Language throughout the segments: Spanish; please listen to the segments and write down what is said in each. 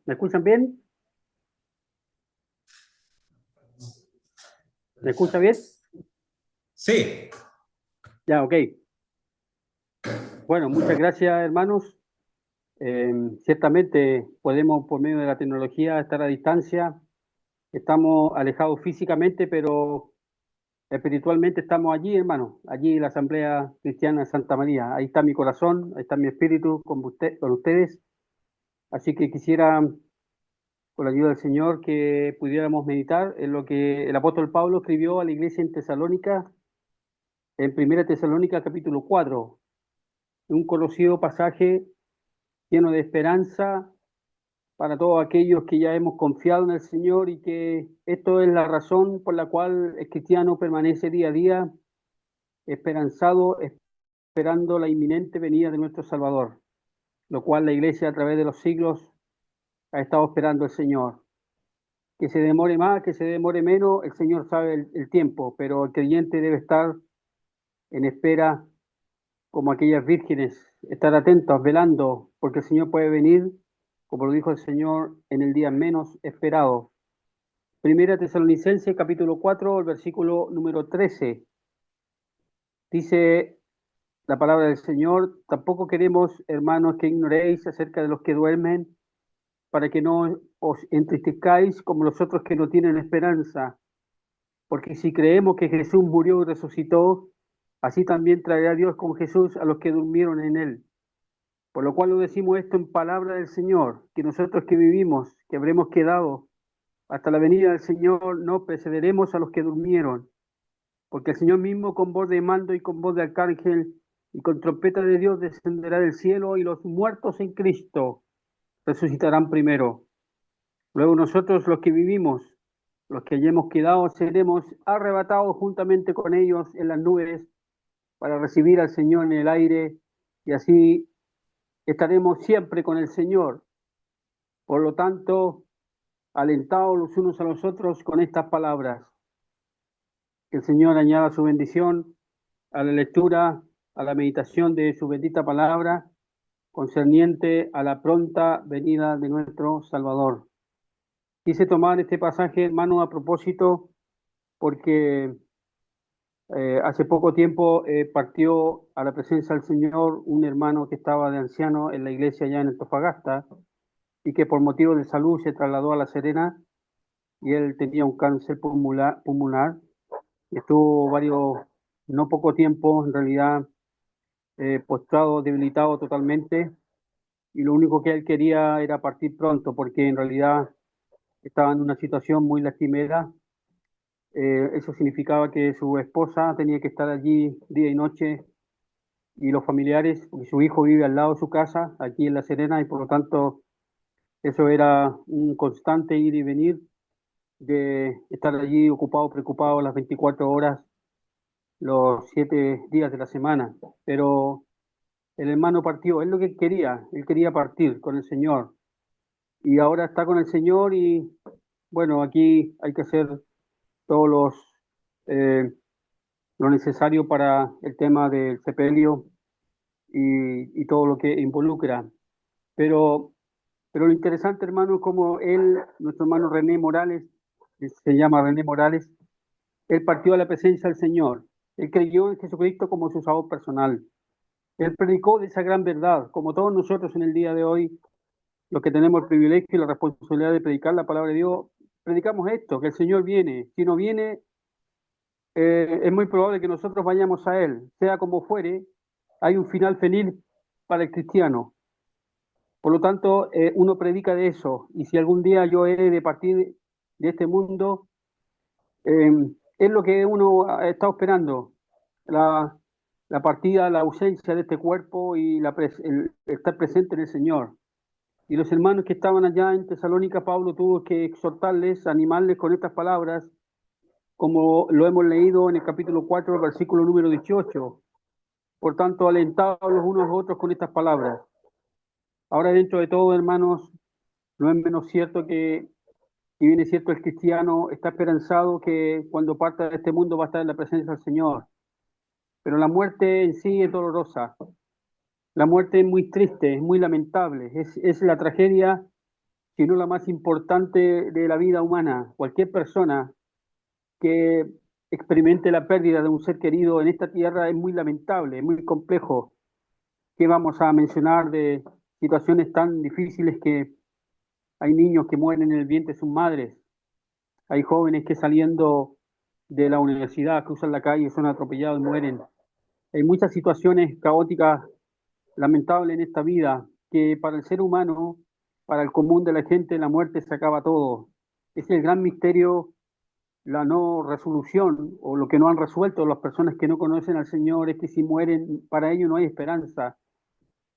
¿Me escuchan bien? ¿Me escucha bien? Sí, Ya, ok. Bueno, muchas gracias, hermanos. Ciertamente podemos, por medio de la tecnología, estar a distancia. Estamos alejados físicamente, pero espiritualmente estamos allí, hermanos. Allí en la Asamblea Cristiana de Santa María. Ahí está mi corazón, ahí está mi espíritu con ustedes. Así que quisiera, con la ayuda del Señor, que pudiéramos meditar en lo que el apóstol Pablo escribió a la iglesia en Tesalónica, en Primera Tesalónica capítulo 4. Un conocido pasaje lleno de esperanza para todos aquellos que ya hemos confiado en el Señor y que esto es la razón por la cual el cristiano permanece día a día esperanzado, esperando la inminente venida de nuestro Salvador, lo cual la Iglesia a través de los siglos ha estado esperando el Señor. Que se demore más, que se demore menos, el Señor sabe el tiempo, pero el creyente debe estar en espera como aquellas vírgenes, estar atentos, velando, porque el Señor puede venir, como lo dijo el Señor, en el día menos esperado. Primera Tesalonicenses, capítulo 4, el versículo número 13. Dice la palabra del Señor: tampoco queremos, hermanos, que ignoréis acerca de los que duermen, para que no os entristezcáis como los otros que no tienen esperanza. Porque si creemos que Jesús murió y resucitó, así también traerá Dios con Jesús a los que durmieron en él. Por lo cual lo decimos esto en palabra del Señor, que nosotros que vivimos, que habremos quedado hasta la venida del Señor, no precederemos a los que durmieron, porque el Señor mismo con voz de mando y con voz de arcángel y con trompeta de Dios descenderá del cielo, y los muertos en Cristo resucitarán primero. Luego nosotros los que vivimos, los que hayamos quedado, seremos arrebatados juntamente con ellos en las nubes para recibir al Señor en el aire, y así estaremos siempre con el Señor. Por lo tanto, alentados los unos a los otros con estas palabras. Que el Señor añada su bendición a la lectura, a la meditación de su bendita palabra, concerniente a la pronta venida de nuestro Salvador. Quise tomar este pasaje, hermano, a propósito, porque hace poco tiempo partió a la presencia del Señor un hermano que estaba de anciano en la iglesia allá en Antofagasta y que por motivo de salud se trasladó a La Serena, y él tenía un cáncer pulmonar y estuvo no poco tiempo, en realidad, postrado, debilitado totalmente, y lo único que él quería era partir pronto, porque en realidad estaba en una situación muy lastimera. Eso significaba que su esposa tenía que estar allí día y noche, y los familiares, porque su hijo vive al lado de su casa, aquí en La Serena, y por lo tanto eso era un constante ir y venir, de estar allí ocupado, preocupado las 24 horas, los 7 días de la semana. Pero el hermano partió, él lo que quería, él quería partir con el Señor, y ahora está con el Señor. Y bueno, aquí hay que hacer todos eh, lo necesario para el tema del sepelio y todo lo que involucra. Pero, pero lo interesante, hermano, es como él, nuestro hermano René Morales, que se llama René Morales, él partió a la presencia del Señor. Él creyó en Jesucristo como su salvador personal. Él predicó de esa gran verdad, como todos nosotros en el día de hoy, los que tenemos el privilegio y la responsabilidad de predicar la palabra de Dios. Predicamos esto, que el Señor viene. Si no viene, es muy probable que nosotros vayamos a Él. Sea como fuere, hay un final feliz para el cristiano. Por lo tanto, uno predica de eso. Y si algún día yo he de partir de este mundo, eh, es lo que uno ha estado esperando. La, la partida, la ausencia de este cuerpo y el estar presente en el Señor. Y los hermanos que estaban allá en Tesalónica, Pablo tuvo que exhortarles, animarles con estas palabras, como lo hemos leído en el capítulo 4, versículo número 18. Por tanto, alentados los unos a los otros con estas palabras. Ahora, dentro de todo, hermanos, no es menos cierto que, y bien es cierto, el cristiano está esperanzado que cuando parta de este mundo va a estar en la presencia del Señor. Pero la muerte en sí es dolorosa. La muerte es muy triste, es muy lamentable. Es la tragedia sino la más importante de la vida humana. Cualquier persona que experimente la pérdida de un ser querido en esta tierra es muy lamentable, es muy complejo. ¿Qué vamos a mencionar de situaciones tan difíciles que hay niños que mueren en el vientre de sus madres? Hay jóvenes que saliendo de la universidad cruzan la calle, son atropellados y mueren. Hay muchas situaciones caóticas, lamentables en esta vida, que para el ser humano, para el común de la gente, la muerte se acaba todo. Es el gran misterio, la no resolución, o lo que no han resuelto las personas que no conocen al Señor, es que si mueren, para ellos no hay esperanza,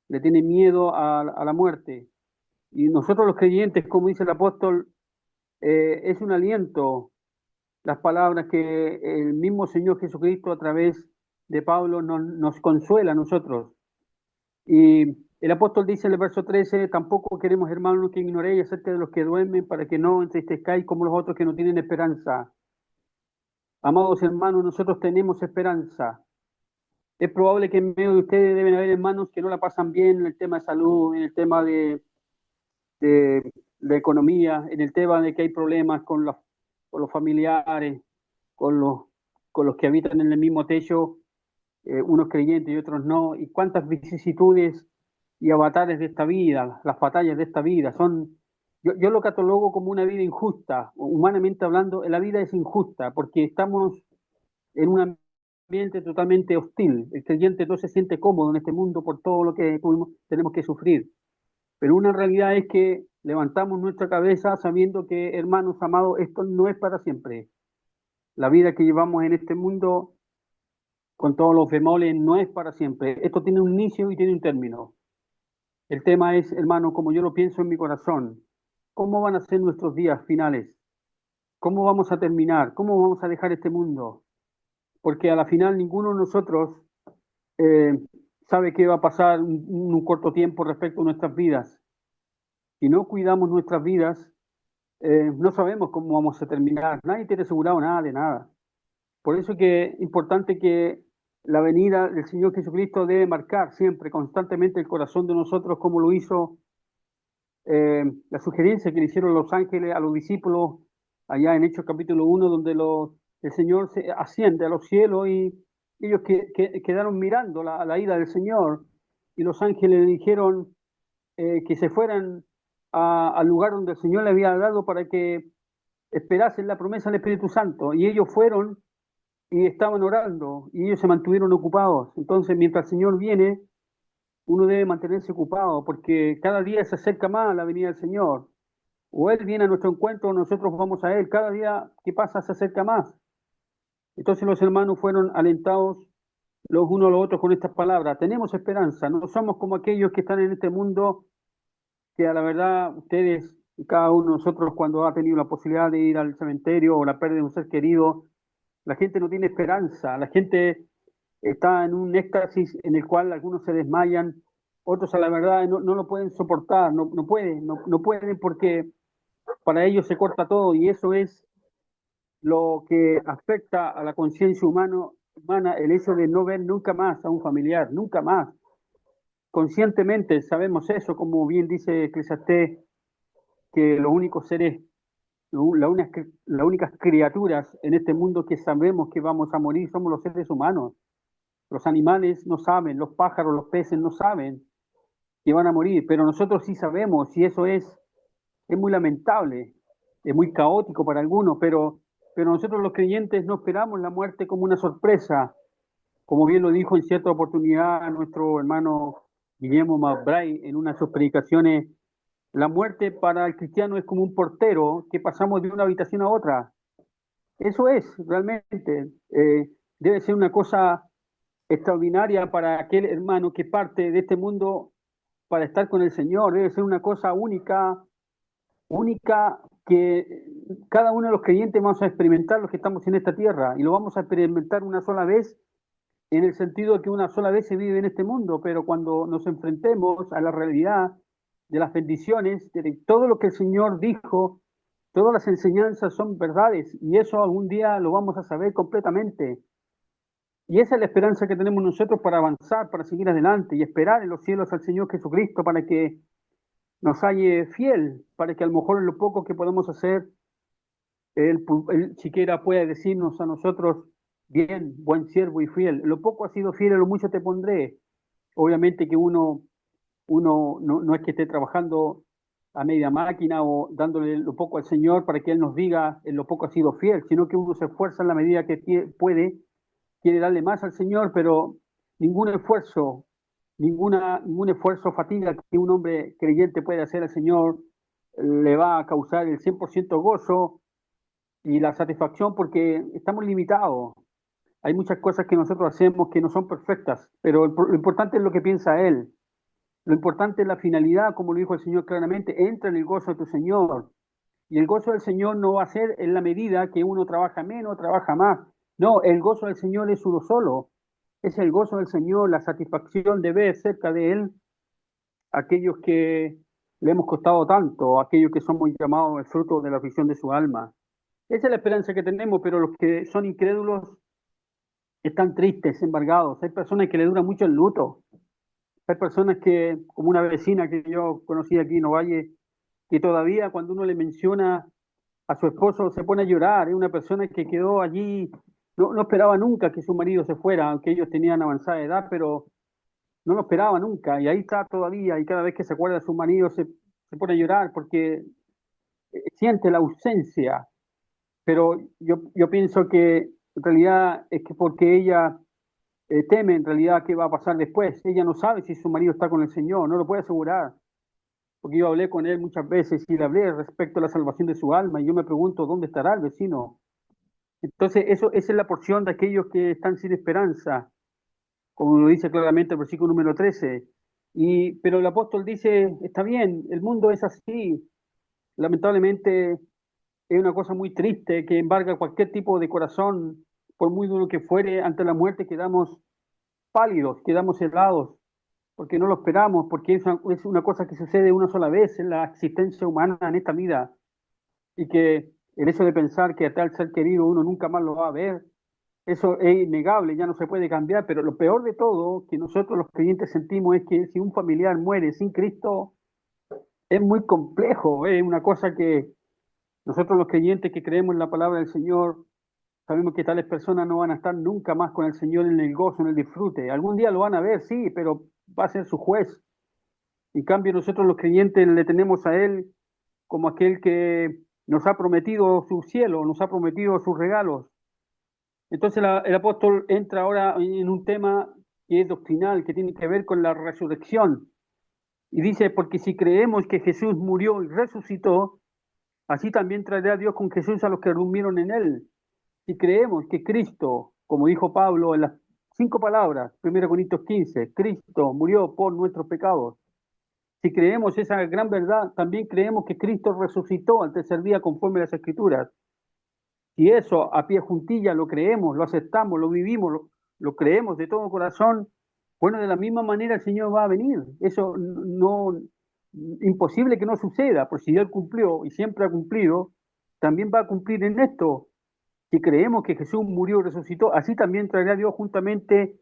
le tienen miedo a la muerte. Y nosotros los creyentes, como dice el apóstol, es un aliento las palabras que el mismo Señor Jesucristo a través de Pablo nos consuela a nosotros. Y el apóstol dice en el verso 13, tampoco queremos, hermanos, que ignoréis acerca de los que duermen para que no entristezcáis como los otros que no tienen esperanza. Amados hermanos, nosotros tenemos esperanza. Es probable que en medio de ustedes deben haber hermanos que no la pasan bien en el tema de salud, en el tema de economía, en el tema de que hay problemas con los familiares, con con los que habitan en el mismo techo, unos creyentes y otros no, y cuántas vicisitudes y avatares de esta vida, las batallas de esta vida, yo lo catalogo como una vida injusta, humanamente hablando, la vida es injusta, porque estamos en un ambiente totalmente hostil, el creyente no se siente cómodo en este mundo por todo lo que tenemos que sufrir, pero una realidad es que levantamos nuestra cabeza sabiendo que, hermanos amados, esto no es para siempre. La vida que llevamos en este mundo con todos los bemoles, no es para siempre. Esto tiene un inicio y tiene un término. El tema es, hermano, como yo lo pienso en mi corazón, ¿cómo van a ser nuestros días finales? ¿Cómo vamos a terminar? ¿Cómo vamos a dejar este mundo? Porque a la final ninguno de nosotros eh, sabe qué va a pasar un corto tiempo respecto a nuestras vidas. Si no cuidamos nuestras vidas, no sabemos cómo vamos a terminar. Nadie tiene asegurado nada de nada. Por eso que es importante que la venida del Señor Jesucristo debe marcar siempre, constantemente el corazón de nosotros, como lo hizo la sugerencia que le hicieron los ángeles a los discípulos allá en Hechos capítulo 1, donde el Señor se asciende a los cielos y ellos quedaron mirando la ida del Señor y los ángeles le dijeron que se fueran al lugar donde el Señor le había dado para que esperasen la promesa del Espíritu Santo. Y ellos fueron y estaban orando y ellos se mantuvieron ocupados. Entonces, mientras el Señor viene, uno debe mantenerse ocupado porque cada día se acerca más a la venida del Señor. O Él viene a nuestro encuentro, o nosotros vamos a Él. Cada día que pasa se acerca más. Entonces los hermanos fueron alentados los unos a los otros con estas palabras. Tenemos esperanza, no somos como aquellos que están en este mundo que a la verdad ustedes y cada uno de nosotros cuando ha tenido la posibilidad de ir al cementerio o la pérdida de un ser querido, la gente no tiene esperanza, la gente está en un éxtasis en el cual algunos se desmayan, otros a la verdad no lo pueden soportar, no pueden porque para ellos se corta todo y eso es lo que afecta a la conciencia humana, el hecho de no ver nunca más a un familiar, nunca más. Conscientemente sabemos eso, como bien dice Eclesiastés, que los únicos seres, las únicas criaturas en este mundo que sabemos que vamos a morir somos los seres humanos. Los animales no saben, los pájaros, los peces no saben que van a morir, pero nosotros sí sabemos y eso es muy lamentable, es muy caótico para algunos, pero nosotros los creyentes no esperamos la muerte como una sorpresa, como bien lo dijo en cierta oportunidad nuestro hermano Guillermo Mabray en una de sus predicaciones, la muerte para el cristiano es como un portero que pasamos de una habitación a otra. Eso es realmente, debe ser una cosa extraordinaria para aquel hermano que parte de este mundo para estar con el Señor. Debe ser una cosa única, única que cada uno de los creyentes vamos a experimentar los que estamos en esta tierra y lo vamos a experimentar una sola vez en el sentido de que una sola vez se vive en este mundo, pero cuando nos enfrentemos a la realidad de las bendiciones, de todo lo que el Señor dijo, todas las enseñanzas son verdades y eso algún día lo vamos a saber completamente. Y esa es la esperanza que tenemos nosotros para avanzar, para seguir adelante y esperar en los cielos al Señor Jesucristo para que nos halle fiel, para que a lo mejor en lo poco que podemos hacer, Él siquiera pueda decirnos a nosotros, bien, buen siervo y fiel, lo poco has sido fiel, a lo mucho te pondré. Obviamente que uno no es que esté trabajando a media máquina o dándole lo poco al Señor para que Él nos diga en lo poco ha sido fiel, sino que uno se esfuerza en la medida que puede, quiere darle más al Señor, pero ningún esfuerzo, ningún esfuerzo fatiga que un hombre creyente puede hacer al Señor le va a causar el 100% gozo y la satisfacción porque estamos limitados. Hay muchas cosas que nosotros hacemos que no son perfectas, pero lo importante es lo que piensa Él. Lo importante es la finalidad, como lo dijo el Señor claramente, entra en el gozo de tu Señor. Y el gozo del Señor no va a ser en la medida que uno trabaja menos, trabaja más. No, el gozo del Señor es uno solo. Es el gozo del Señor, la satisfacción de ver cerca de Él aquellos que le hemos costado tanto, aquellos que somos llamados el fruto de la aflicción de su alma. Esa es la esperanza que tenemos, pero los que son incrédulos están tristes, embargados. Hay personas que le dura mucho el luto. Hay personas que, como una vecina que yo conocí aquí en Ovalle, que todavía cuando uno le menciona a su esposo se pone a llorar. Es una persona que quedó allí, no esperaba nunca que su marido se fuera, aunque ellos tenían avanzada edad, pero no lo esperaba nunca. Y ahí está todavía, y cada vez que se acuerda de su marido se pone a llorar porque siente la ausencia. Pero yo pienso que en realidad es que porque ella teme en realidad qué va a pasar después. Ella no sabe si su marido está con el Señor, no lo puede asegurar, porque yo hablé con él muchas veces y le hablé respecto a la salvación de su alma y yo me pregunto dónde estará el vecino. Entonces, esa es la porción de aquellos que están sin esperanza, como lo dice claramente el versículo número 13. Pero el apóstol dice, está bien, el mundo es así, lamentablemente es una cosa muy triste que embarga cualquier tipo de corazón, por muy duro que fuere, ante la muerte quedamos pálidos, quedamos helados, porque no lo esperamos, porque es una cosa que sucede una sola vez en la existencia humana en esta vida, y que el hecho de pensar que a tal ser querido uno nunca más lo va a ver, eso es innegable, ya no se puede cambiar, pero lo peor de todo que nosotros los creyentes sentimos es que si un familiar muere sin Cristo, es muy complejo, es una cosa que nosotros los creyentes que creemos en la palabra del Señor, sabemos que tales personas no van a estar nunca más con el Señor en el gozo, en el disfrute. Algún día lo van a ver, sí, pero va a ser su juez. En cambio, nosotros los creyentes le tenemos a Él como aquel que nos ha prometido su cielo, nos ha prometido sus regalos. Entonces el apóstol entra ahora en un tema que es doctrinal, que tiene que ver con la resurrección. Y dice, porque si creemos que Jesús murió y resucitó, así también traerá Dios con Jesús a los que durmieron en Él. Si creemos que Cristo, como dijo Pablo en las 5 palabras, 1 Corintios 15, Cristo murió por nuestros pecados. Si creemos esa gran verdad, también creemos que Cristo resucitó al tercer día conforme a las Escrituras. Si eso a pie juntilla lo creemos, lo aceptamos, lo vivimos, lo creemos de todo corazón, bueno, de la misma manera el Señor va a venir. Eso no, imposible que no suceda, pues si Él cumplió y siempre ha cumplido, también va a cumplir en esto. Si creemos que Jesús murió y resucitó, así también traerá Dios juntamente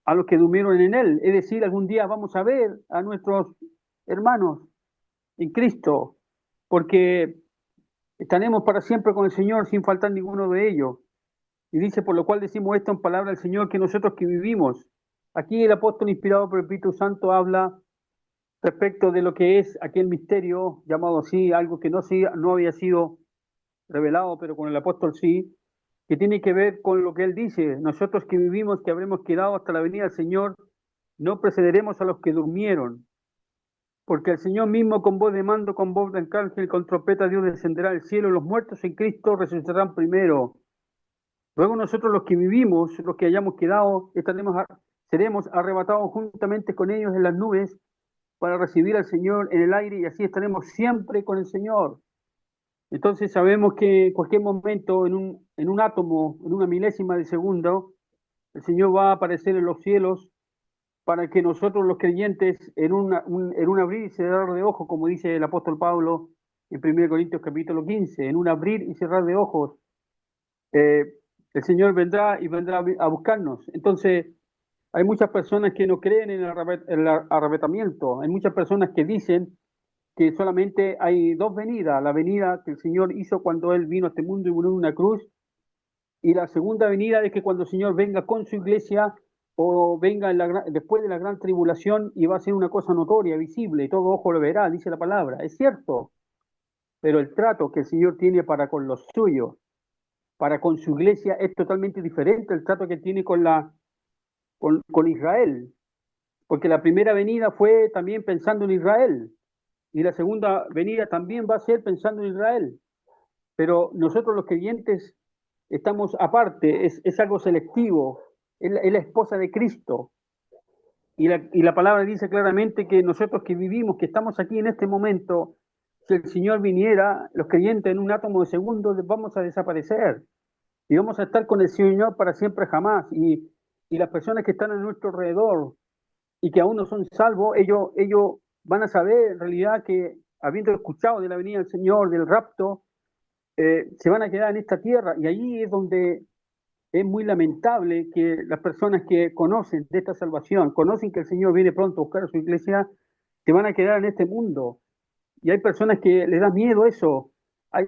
a los que durmieron en Él. Es decir, algún día vamos a ver a nuestros hermanos en Cristo, porque estaremos para siempre con el Señor sin faltar ninguno de ellos. Y dice, por lo cual decimos esto en palabra del Señor, que nosotros que vivimos. Aquí el apóstol inspirado por el Espíritu Santo habla respecto de lo que es aquel misterio, llamado así, algo que no había sido revelado, pero con el apóstol sí, que tiene que ver con lo que él dice. Nosotros que vivimos, que habremos quedado hasta la venida del Señor, no precederemos a los que durmieron, porque el Señor mismo con voz de mando, con voz de arcángel, con trompeta de Dios descenderá del cielo, los muertos en Cristo resucitarán primero. Luego nosotros los que vivimos, los que hayamos quedado, seremos arrebatados juntamente con ellos en las nubes para recibir al Señor en el aire y así estaremos siempre con el Señor. Entonces sabemos que en cualquier momento, en un átomo, en una milésima de segundo, el Señor va a aparecer en los cielos para que nosotros los creyentes, en un abrir y cerrar de ojos, como dice el apóstol Pablo en 1 Corintios capítulo 15, en un abrir y cerrar de ojos, eh, el Señor vendrá y vendrá a buscarnos. Entonces, hay muchas personas que no creen en el arrebatamiento, hay muchas personas que dicen que solamente hay dos venidas, la venida que el Señor hizo cuando Él vino a este mundo y murió en una cruz, y la segunda venida es que cuando el Señor venga con su iglesia o venga después de la gran tribulación y va a ser una cosa notoria, visible, y todo ojo lo verá, dice la palabra. Es cierto, pero el trato que el Señor tiene para con los suyos, para con su iglesia, es totalmente diferente al trato que tiene con Israel, porque la primera venida fue también pensando en Israel, y la segunda venida también va a ser pensando en Israel. Pero nosotros los creyentes estamos aparte, es algo selectivo, es la esposa de Cristo. Y la palabra dice claramente que nosotros que vivimos, que estamos aquí en este momento, si el Señor viniera, los creyentes en un átomo de segundo vamos a desaparecer y vamos a estar con el Señor para siempre jamás. Y las personas que están a nuestro alrededor y que aún no son salvos, ellos van a saber en realidad que habiendo escuchado de la venida del Señor, del rapto, se van a quedar en esta tierra. Y ahí es donde es muy lamentable que las personas que conocen de esta salvación, conocen que el Señor viene pronto a buscar a su iglesia, se van a quedar en este mundo. Y hay personas que les da miedo eso. Hay,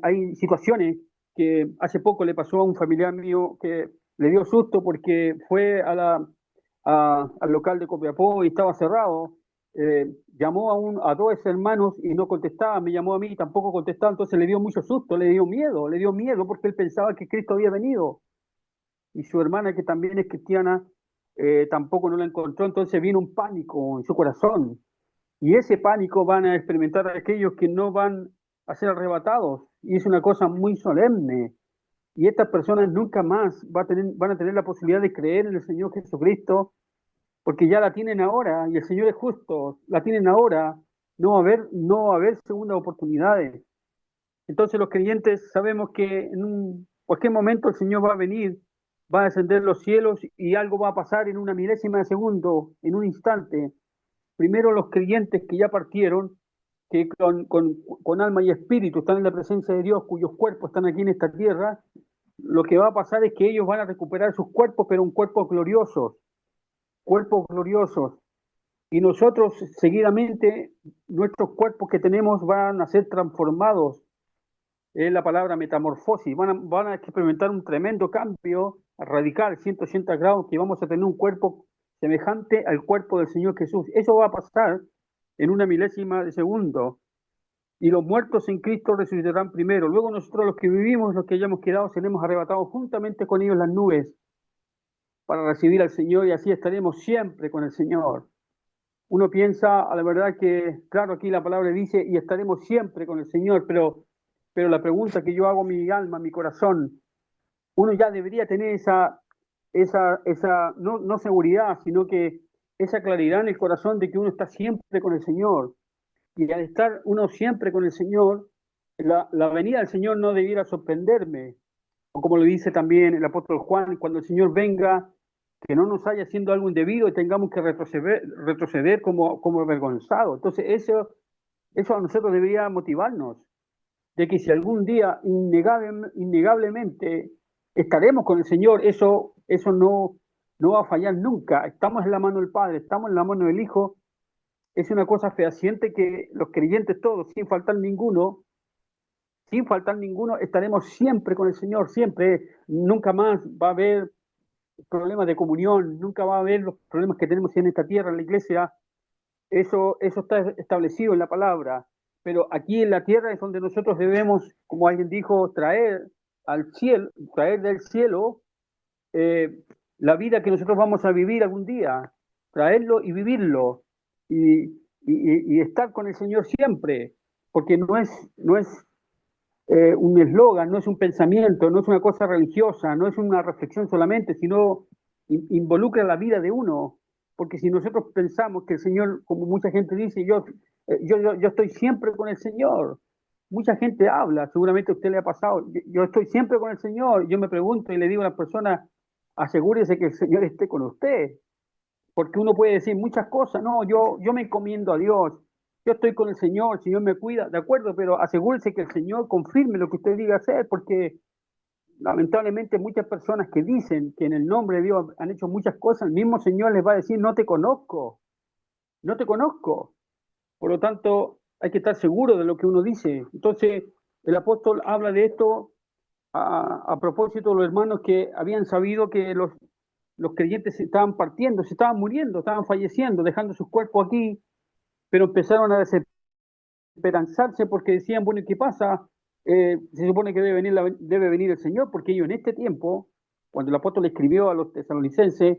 hay situaciones que hace poco le pasó a un familiar mío que le dio susto porque fue al local de Copiapó y estaba cerrado. Llamó a dos hermanos y no contestaba, me llamó a mí y tampoco contestaba, entonces le dio mucho susto, le dio miedo porque él pensaba que Cristo había venido y su hermana, que también es cristiana, tampoco no la encontró, entonces vino un pánico en su corazón. Y ese pánico van a experimentar aquellos que no van a ser arrebatados. Y es una cosa muy solemne. Y estas personas nunca más van a tener la posibilidad de creer en el Señor Jesucristo, porque ya la tienen ahora, y el Señor es justo, la tienen ahora, no va a haber segundas oportunidades. Entonces los creyentes sabemos que en cualquier momento el Señor va a venir, va a descender los cielos y algo va a pasar en una milésima de segundo, en un instante. Primero los creyentes que ya partieron, que con alma y espíritu están en la presencia de Dios, cuyos cuerpos están aquí en esta tierra, lo que va a pasar es que ellos van a recuperar sus cuerpos, pero un cuerpos gloriosos. Y nosotros seguidamente, nuestros cuerpos que tenemos van a ser transformados, es la palabra metamorfosis, van a experimentar un tremendo cambio radical, 180 grados, que vamos a tener un cuerpo semejante al cuerpo del Señor Jesús. Eso va a pasar en una milésima de segundo. Y los muertos en Cristo resucitarán primero. Luego nosotros los que vivimos, los que hayamos quedado, seremos arrebatados juntamente con ellos en las nubes para recibir al Señor y así estaremos siempre con el Señor. Uno piensa, a la verdad que, claro, aquí la palabra dice, y estaremos siempre con el Señor, pero la pregunta que yo hago a mi alma, a mi corazón, uno ya debería tener esa no seguridad, sino que esa claridad en el corazón de que uno está siempre con el Señor. Y al estar uno siempre con el Señor, la venida del Señor no debiera sorprenderme. O como lo dice también el apóstol Juan, cuando el Señor venga, que no nos haya haciendo algo indebido y tengamos que retroceder como avergonzados. Entonces eso a nosotros debería motivarnos, de que si algún día innegablemente estaremos con el Señor, eso no va a fallar nunca. Estamos en la mano del Padre, estamos en la mano del Hijo. Es una cosa fehaciente que los creyentes todos, sin faltar ninguno, estaremos siempre con el Señor, siempre. Nunca más va a haber problemas de comunión, nunca va a haber los problemas que tenemos en esta tierra, en la iglesia. Eso está establecido en la palabra. Pero aquí en la tierra es donde nosotros debemos, como alguien dijo, traer al cielo, traer del cielo eh, la vida que nosotros vamos a vivir algún día, traerlo y vivirlo y estar con el Señor siempre, porque no es un eslogan, no es un pensamiento, no es una cosa religiosa, no es una reflexión solamente, sino involucra la vida de uno. Porque si nosotros pensamos que el Señor, como mucha gente dice, yo estoy siempre con el Señor, mucha gente habla, seguramente a usted le ha pasado, yo estoy siempre con el Señor, yo me pregunto y le digo a las personas, asegúrese que el Señor esté con usted, porque uno puede decir muchas cosas, no, yo me encomiendo a Dios, yo estoy con el Señor me cuida, de acuerdo, pero asegúrese que el Señor confirme lo que usted diga hacer, porque lamentablemente muchas personas que dicen que en el nombre de Dios han hecho muchas cosas, el mismo Señor les va a decir, no te conozco, no te conozco. Por lo tanto, hay que estar seguro de lo que uno dice. Entonces, el apóstol habla de esto a propósito de los hermanos que habían sabido que los creyentes se estaban partiendo, se estaban muriendo, estaban falleciendo, dejando sus cuerpos aquí, pero empezaron a desesperanzarse porque decían, bueno, ¿y qué pasa? Se supone que debe venir el Señor, porque ellos en este tiempo, cuando el apóstol escribió a los tesalonicenses,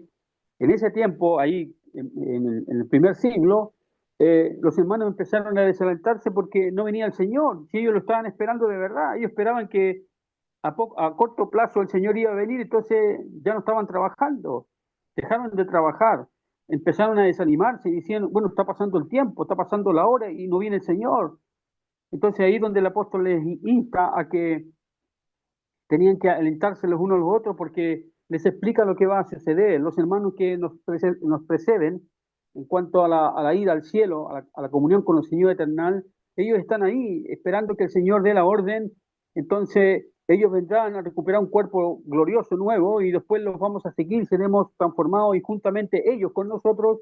en ese tiempo, ahí en el primer siglo, los hermanos empezaron a desalentarse porque no venía el Señor, si ellos lo estaban esperando de verdad, ellos esperaban que a corto plazo el Señor iba a venir, entonces ya no estaban trabajando, dejaron de trabajar, empezaron a desanimarse y decían, bueno, está pasando el tiempo, está pasando la hora y no viene el Señor. Entonces ahí es donde el apóstol les insta a que tenían que alentarse los unos a los otros porque les explica lo que va a suceder. Los hermanos que nos preceden en cuanto a la ida al cielo, a la comunión con el Señor eternal, ellos están ahí esperando que el Señor dé la orden, entonces ellos vendrán a recuperar un cuerpo glorioso nuevo y después los vamos a seguir, seremos transformados y juntamente ellos con nosotros,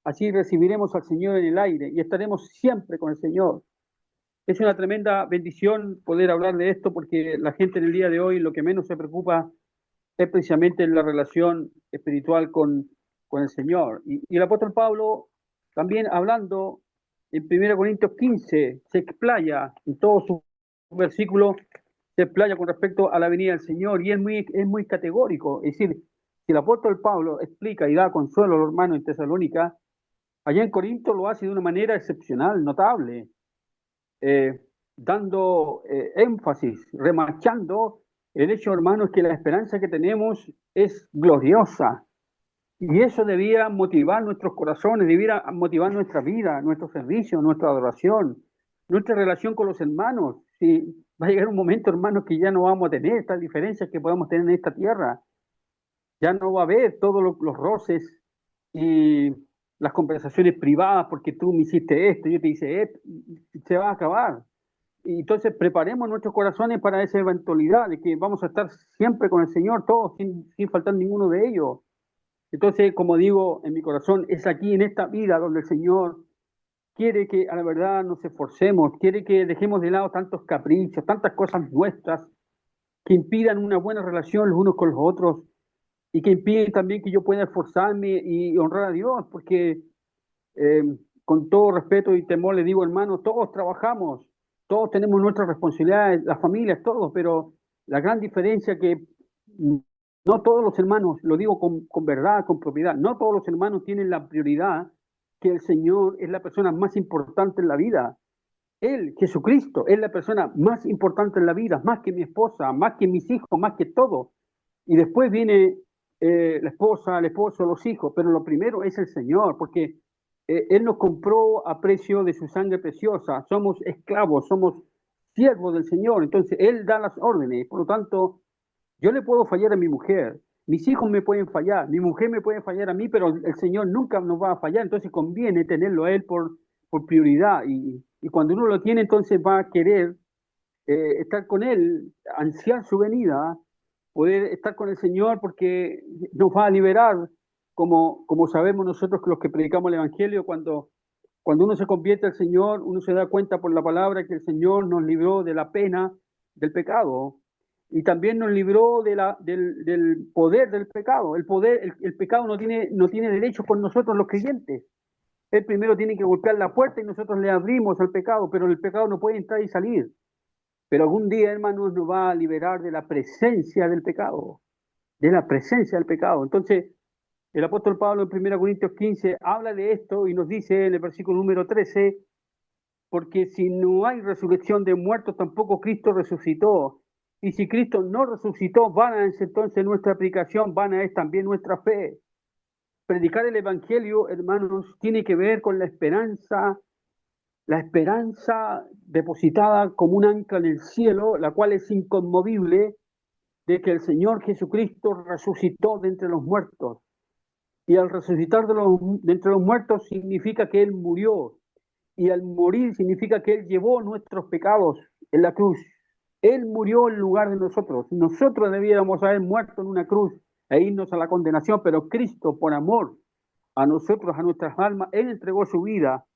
así recibiremos al Señor en el aire y estaremos siempre con el Señor. Es una tremenda bendición poder hablar de esto porque la gente en el día de hoy lo que menos se preocupa es precisamente la relación espiritual con el Señor. Y el apóstol Pablo, también hablando en 1 Corintios 15, se explaya en todos sus versículos, se explaya con respecto a la venida del Señor y es muy categórico. Es decir, si el apóstol Pablo explica y da consuelo a los hermanos en Tesalónica, allá en Corinto lo hace de una manera excepcional, notable, eh, dando énfasis, remachando el hecho, hermanos, que la esperanza que tenemos es gloriosa. Y eso debiera motivar nuestros corazones, debiera motivar nuestra vida, nuestro servicio, nuestra adoración, nuestra relación con los hermanos. Si va a llegar un momento, hermanos, que ya no vamos a tener estas diferencias que podemos tener en esta tierra. Ya no va a haber todos los roces y las conversaciones privadas porque tú me hiciste esto, yo te hice esto, se va a acabar. Y entonces preparemos nuestros corazones para esa eventualidad de que vamos a estar siempre con el Señor, todos, sin faltar ninguno de ellos. Entonces, como digo, en mi corazón, es aquí en esta vida donde el Señor quiere que a la verdad nos esforcemos, quiere que dejemos de lado tantos caprichos, tantas cosas nuestras que impidan una buena relación los unos con los otros y que impiden también que yo pueda esforzarme y honrar a Dios, porque eh, con todo respeto y temor le digo, hermano, todos trabajamos, todos tenemos nuestras responsabilidades, las familias, todos, pero la gran diferencia es que no todos los hermanos, lo digo con verdad, con propiedad, no todos los hermanos tienen la prioridad que el Señor es la persona más importante en la vida. Él, Jesucristo, es la persona más importante en la vida, más que mi esposa, más que mis hijos, más que todo. Y después viene la esposa, el esposo, los hijos, pero lo primero es el Señor, porque Él nos compró a precio de su sangre preciosa. Somos esclavos, somos siervos del Señor. Entonces Él da las órdenes. Por lo tanto, yo le puedo fallar a mi mujer, mis hijos me pueden fallar, mi mujer me puede fallar a mí, pero el Señor nunca nos va a fallar. Entonces conviene tenerlo a Él por prioridad. Y cuando uno lo tiene, entonces va a querer estar con Él, ansiar su venida, poder estar con el Señor porque nos va a liberar, como sabemos nosotros que los que predicamos el Evangelio, cuando uno se convierte al Señor, uno se da cuenta por la palabra que el Señor nos libró de la pena del pecado y también nos libró del poder del pecado. El pecado no tiene derecho con nosotros los creyentes. Él primero tiene que golpear la puerta y nosotros le abrimos al pecado, pero el pecado no puede entrar y salir. Pero algún día, hermanos, nos va a liberar de la presencia del pecado, de la presencia del pecado. Entonces, el apóstol Pablo en 1 Corintios 15 habla de esto y nos dice en el versículo número 13, porque si no hay resurrección de muertos, tampoco Cristo resucitó. Y si Cristo no resucitó, vana es entonces nuestra aplicación, vana es también nuestra fe. Predicar el Evangelio, hermanos, tiene que ver con la esperanza depositada como un ancla en el cielo, la cual es inconmovible, de que el Señor Jesucristo resucitó de entre los muertos. Y al resucitar de entre los muertos significa que Él murió. Y al morir significa que Él llevó nuestros pecados en la cruz. Él murió en lugar de nosotros. Nosotros debiéramos haber muerto en una cruz e irnos a la condenación, pero Cristo, por amor a nosotros, a nuestras almas, Él entregó su vida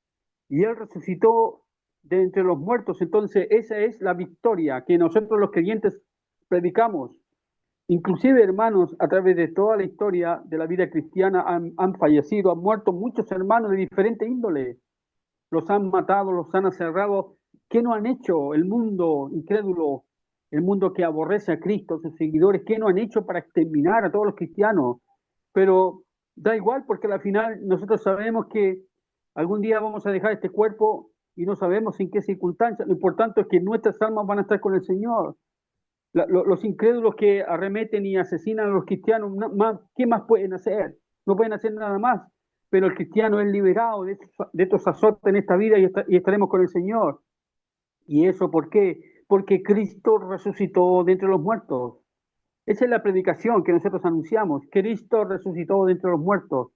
y Él resucitó de entre los muertos. Entonces, esa es la victoria que nosotros los creyentes predicamos. Inclusive, hermanos, a través de toda la historia de la vida cristiana han fallecido, han muerto muchos hermanos de diferente índole. Los han matado, los han aserrado. ¿Qué no han hecho el mundo incrédulo, el mundo que aborrece a Cristo, sus seguidores? ¿Qué no han hecho para exterminar a todos los cristianos? Pero da igual porque al final nosotros sabemos que algún día vamos a dejar este cuerpo y no sabemos en qué circunstancias. Lo importante es que nuestras almas van a estar con el Señor. Los incrédulos que arremeten y asesinan a los cristianos, ¿qué más pueden hacer? No pueden hacer nada más. Pero el cristiano es liberado de estos azotes en esta vida y estaremos con el Señor. ¿Y eso por qué? Porque Cristo resucitó de entre los muertos. Esa es la predicación que nosotros anunciamos. Cristo resucitó de entre los muertos.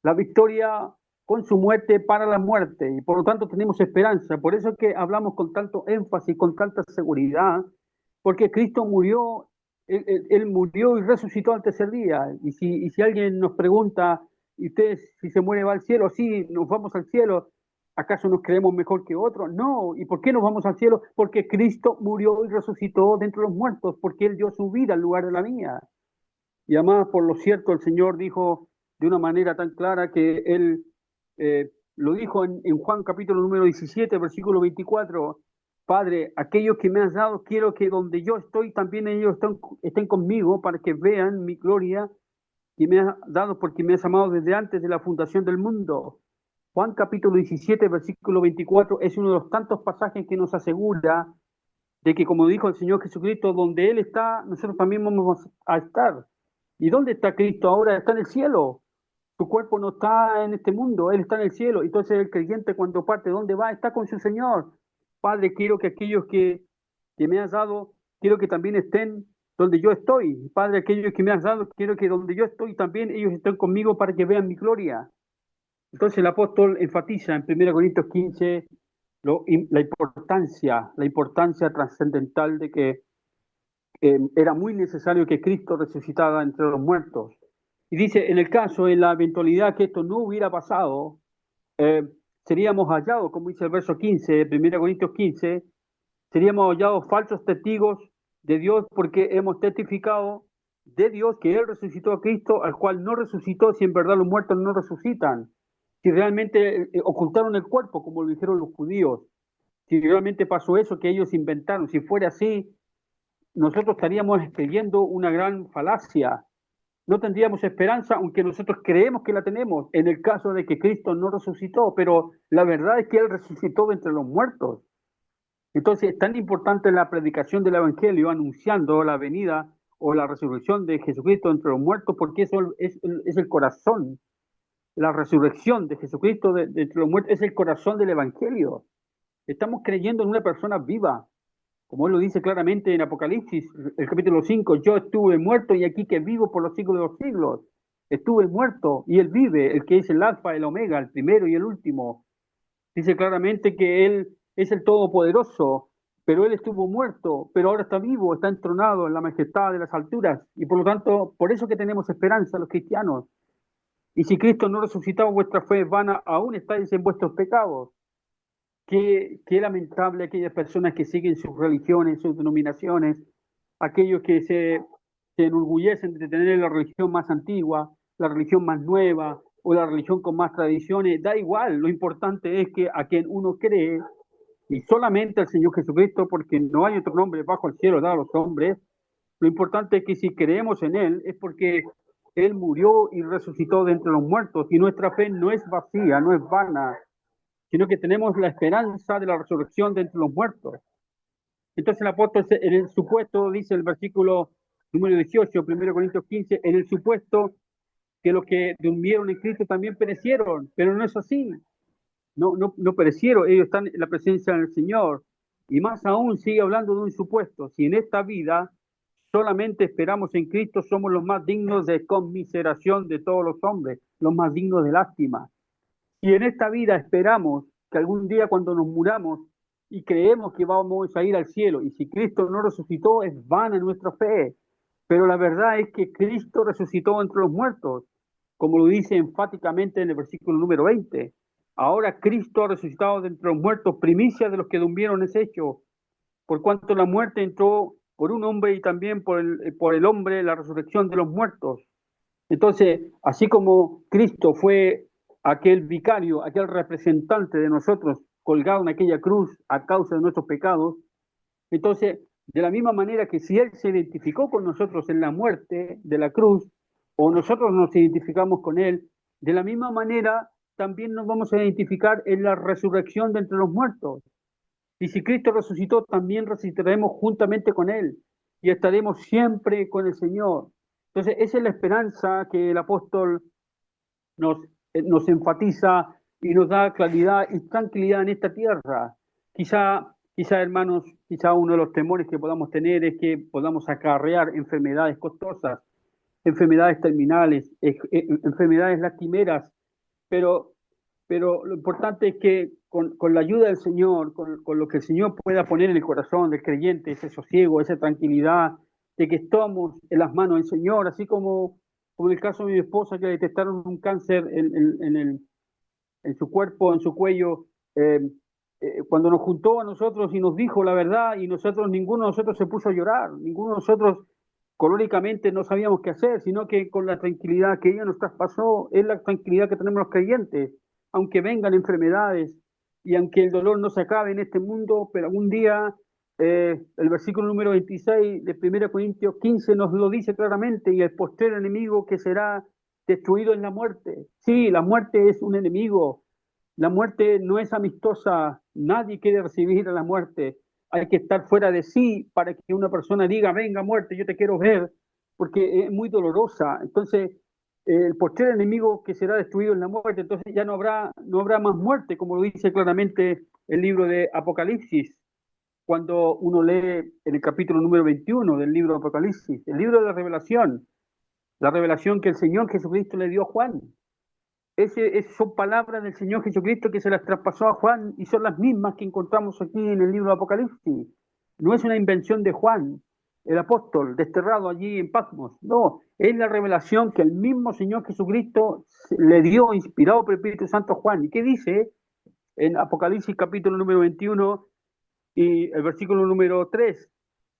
La victoria con su muerte para la muerte. Y por lo tanto tenemos esperanza. Por eso es que hablamos con tanto énfasis, con tanta seguridad, porque Cristo murió, él murió y resucitó al tercer día. Y si alguien nos pregunta, ¿y usted si se muere va al cielo? Sí, nos vamos al cielo. ¿Acaso nos creemos mejor que otros? No. ¿Y por qué nos vamos al cielo? Porque Cristo murió y resucitó de entre los muertos, porque Él dio su vida en lugar de la mía. Y además, por lo cierto, el Señor dijo de una manera tan clara que Él lo dijo en Juan capítulo número 17, versículo 24. Padre, aquellos que me has dado, quiero que donde yo estoy, también ellos estén conmigo para que vean mi gloria que me has dado porque me has amado desde antes de la fundación del mundo. Juan capítulo 17, versículo 24 es uno de los tantos pasajes que nos asegura de que, como dijo el Señor Jesucristo, donde Él está, nosotros también vamos a estar. ¿Y dónde está Cristo ahora? Está en el cielo. Su cuerpo no está en este mundo, Él está en el cielo. Entonces el creyente cuando parte, ¿dónde va? Está con su Señor. Padre, quiero que aquellos que me has dado, quiero que también estén donde yo estoy. Padre, aquellos que me has dado, quiero que donde yo estoy también ellos estén conmigo para que vean mi gloria. Entonces el apóstol enfatiza en 1 Corintios 15 la importancia trascendental de que era muy necesario que Cristo resucitara entre los muertos. Y dice, en el caso, en la eventualidad que esto no hubiera pasado, eh, seríamos hallados, como dice el verso 15, 1 Corintios 15, seríamos hallados falsos testigos de Dios porque hemos testificado de Dios que Él resucitó a Cristo, al cual no resucitó si en verdad los muertos no resucitan. Si realmente ocultaron el cuerpo, como lo dijeron los judíos, si realmente pasó eso que ellos inventaron, si fuera así, nosotros estaríamos escribiendo una gran falacia. No tendríamos esperanza, aunque nosotros creemos que la tenemos, en el caso de que Cristo no resucitó, pero la verdad es que Él resucitó de entre los muertos. Entonces, es tan importante la predicación del Evangelio, anunciando la venida o la resurrección de Jesucristo entre los muertos, porque eso es el corazón. La resurrección de Jesucristo de entre los muertos es el corazón del Evangelio. Estamos creyendo en una persona viva, como él lo dice claramente en Apocalipsis, el capítulo 5, yo estuve muerto y aquí que vivo por los siglos de los siglos. Estuve muerto y él vive, el que es el alfa, el omega, el primero y el último. Dice claramente que él es el todopoderoso, pero él estuvo muerto, pero ahora está vivo, está entronado en la majestad de las alturas. Y por lo tanto, por eso que tenemos esperanza los cristianos. Y si Cristo no resucitaba, vuestra fe es vana, aún estáis en vuestros pecados. Qué lamentable aquellas personas que siguen sus religiones, sus denominaciones, aquellos que se enorgullecen de tener la religión más antigua, la religión más nueva o la religión con más tradiciones. Da igual, lo importante es que a quien uno cree, y solamente al Señor Jesucristo, porque no hay otro nombre bajo el cielo dado a los hombres, lo importante es que si creemos en Él es porque Él murió y resucitó de entre los muertos, y nuestra fe no es vacía, no es vana, sino que tenemos la esperanza de la resurrección de entre los muertos. Entonces el apóstol, en el supuesto, dice el versículo número 18, 1 Corintios 15, en el supuesto que los que durmieron en Cristo también perecieron, pero no es así. No perecieron, ellos están en la presencia del Señor. Y más aún sigue hablando de un supuesto. Si en esta vida solamente esperamos en Cristo, somos los más dignos de conmiseración de todos los hombres, los más dignos de lástima. Y en esta vida esperamos que algún día cuando nos muramos y creemos que vamos a ir al cielo, y si Cristo no resucitó, es vana nuestra fe. Pero la verdad es que Cristo resucitó entre los muertos, como lo dice enfáticamente en el versículo número 20. Ahora Cristo ha resucitado de entre los muertos, primicia de los que durmieron es hecho, por cuanto la muerte entró por un hombre y también por el hombre la resurrección de los muertos. Entonces, así como Cristo fue aquel vicario, aquel representante de nosotros colgado en aquella cruz a causa de nuestros pecados, entonces, de la misma manera que si Él se identificó con nosotros en la muerte de la cruz, o nosotros nos identificamos con Él, de la misma manera también nos vamos a identificar en la resurrección de entre los muertos. Y si Cristo resucitó, también resucitaremos juntamente con Él y estaremos siempre con el Señor. Entonces, esa es la esperanza que el apóstol nos, nos enfatiza y nos da claridad y tranquilidad en esta tierra. Quizá, hermanos, quizá uno de los temores que podamos tener es que podamos acarrear enfermedades costosas, enfermedades terminales, enfermedades lastimeras, pero, pero lo importante es que con la ayuda del Señor, con lo que el Señor pueda poner en el corazón del creyente, ese sosiego, esa tranquilidad, de que estamos en las manos del Señor, así como en el caso de mi esposa, que le detectaron un cáncer en su cuerpo, en su cuello, eh, cuando nos juntó a nosotros y nos dijo la verdad, y nosotros, ninguno de nosotros se puso a llorar, ninguno de nosotros colóricamente no sabíamos qué hacer, sino que con la tranquilidad que ella nos traspasó, es la tranquilidad que tenemos los creyentes, aunque vengan enfermedades y aunque el dolor no se acabe en este mundo, pero algún día el versículo número 26 de 1 Corintios 15 nos lo dice claramente, y el postrer enemigo que será destruido en la muerte. Sí, la muerte es un enemigo, la muerte no es amistosa, nadie quiere recibir a la muerte. Hay que estar fuera de sí para que una persona diga, venga muerte, yo te quiero ver, porque es muy dolorosa. Entonces, el postrer enemigo que será destruido en la muerte, entonces ya no habrá más muerte, como lo dice claramente el libro de Apocalipsis, cuando uno lee en el capítulo número 21 del libro de Apocalipsis, el libro de la revelación que el Señor Jesucristo le dio a Juan. Son palabras del Señor Jesucristo que se las traspasó a Juan y son las mismas que encontramos aquí en el libro de Apocalipsis. No es una invención de Juan, el apóstol, desterrado allí en Patmos. No, es la revelación que el mismo Señor Jesucristo le dio, inspirado por el Espíritu Santo a Juan. ¿Y qué dice en Apocalipsis capítulo número 21 y el versículo número 3?